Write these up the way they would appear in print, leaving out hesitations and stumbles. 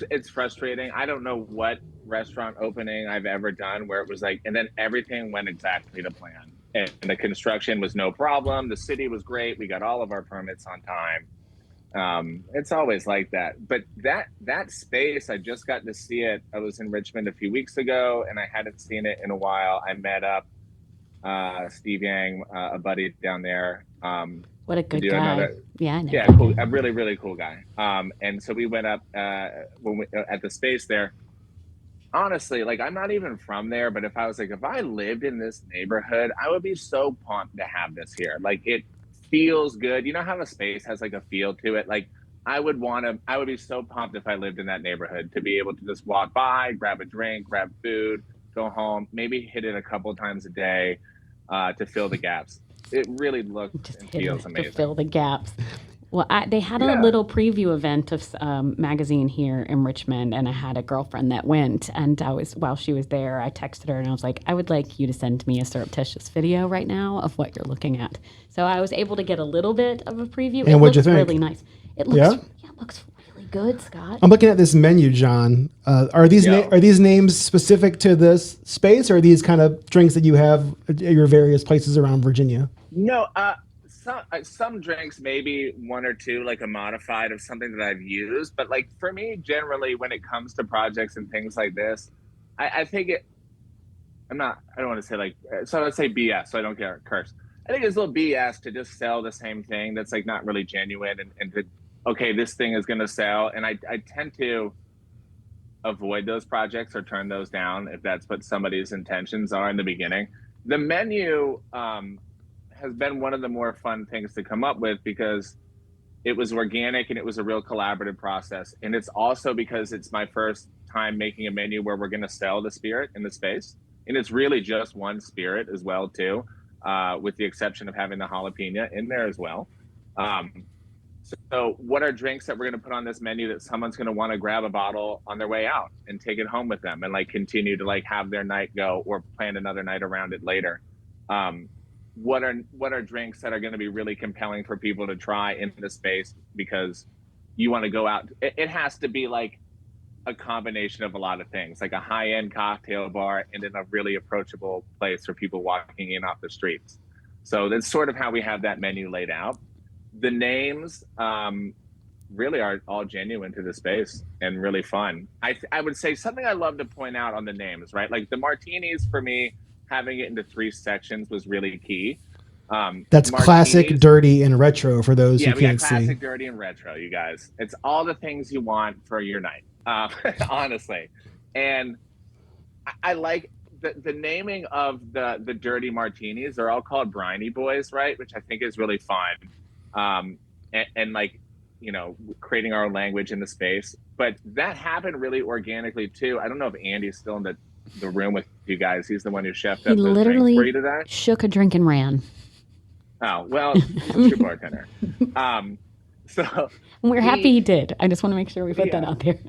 it's frustrating. I don't know what restaurant opening I've ever done where it was like, and then everything went exactly to plan. And the construction was no problem. The city was great. We got all of our permits on time. It's always like that. But that space, I just got to see it. I was in Richmond a few weeks ago, and I hadn't seen it in a while. I met up Steve Yang, a buddy down there, What a to good do guy. another. Yeah, I know Yeah, that cool, guy. a really really cool guy. And so we went up at the space there. Honestly, like I'm not even from there, but if I was like, if I lived in this neighborhood, I would be so pumped to have this here. Like it feels good. You know how a space has like a feel to it? Like I would be so pumped if I lived in that neighborhood to be able to just walk by, grab a drink, grab food, go home, maybe hit it a couple times a day to fill the gaps. It really looks Just and hitting feels it to fill amazing. the gaps. Well, they had a Yeah. little preview event of magazine here in Richmond, and I had a girlfriend that went. And I was while she was there, I texted her and I was like, "I would like you to send me a surreptitious video right now of what you're looking at." So I was able to get a little bit of a preview. It And what'd you looks think? really nice. It looks Yeah. yeah, it looks really good, Scott. I'm looking at this menu, John. Yo. Are these names specific to this space, or are these kind of drinks that you have at your various places around Virginia? No, some drinks, maybe one or two, like a modified of something that I've used. But like for me, generally, when it comes to projects and things like this, I think it. I'm not. I don't want to say like. So let's say BS. So I don't care curse. I think it's a little BS to just sell the same thing that's like not really genuine and to okay, this thing is going to sell. And I tend to avoid those projects or turn those down if that's what somebody's intentions are in the beginning. The menu has been one of the more fun things to come up with because it was organic and it was a real collaborative process. And it's also because it's my first time making a menu where we're going to sell the spirit in the space. And it's really just one spirit as well, too, with the exception of having the jalapeno in there as well. Um, so, what are drinks that we're going to put on this menu that someone's going to want to grab a bottle on their way out and take it home with them and like continue to like have their night go or plan another night around it later? Um, what are drinks that are going to be really compelling for people to try in the space because you want to go out? It has to be like a combination of a lot of things, like a high end cocktail bar and then a really approachable place for people walking in off the streets. So that's sort of how we have that menu laid out. The names really are all genuine to the space and really fun. I would say something I love to point out on the names, right? Like the martinis for me, having it into three sections was really key. That's classic, Martinis, dirty, and retro for those who yeah, we got can't see. classic, dirty, and retro, you guys. It's all the things you want for your night, honestly. And I like the naming of the dirty martinis. They're all called briny boys, right? Which I think is really fun. And like, creating our own language in the space. But that happened really organically too. I don't know if Andy's still in the room with you guys. He's the one who chefed He up those drinks for you literally today. shook a drink and ran. Oh, well, he's a true bartender. So And we're happy he, he did. I just want to make sure we put that yeah, out there.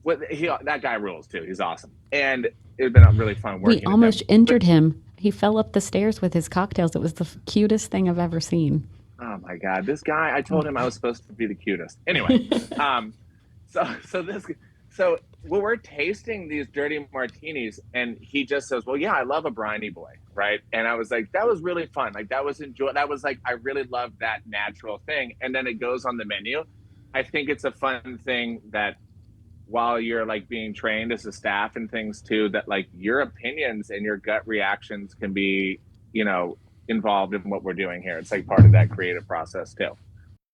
that guy rules too. He's awesome. And it's been really fun We working with him. almost But injured him. He fell up the stairs with his cocktails. It was the cutest thing I've ever seen. oh my God, this guy, I told him I was supposed to be the cutest. Anyway, um, so this, so when we're tasting these dirty martinis, and he just says, "Well, yeah, I love a briny boy," right? And I was like, that was really fun. Like that was enjoy. That was like I really loved that natural thing. And then it goes on the menu. I think it's a fun thing that while you're like being trained as a staff and things too, that like your opinions and your gut reactions can be, you know, involved in what we're doing here. It's like part of that creative process too.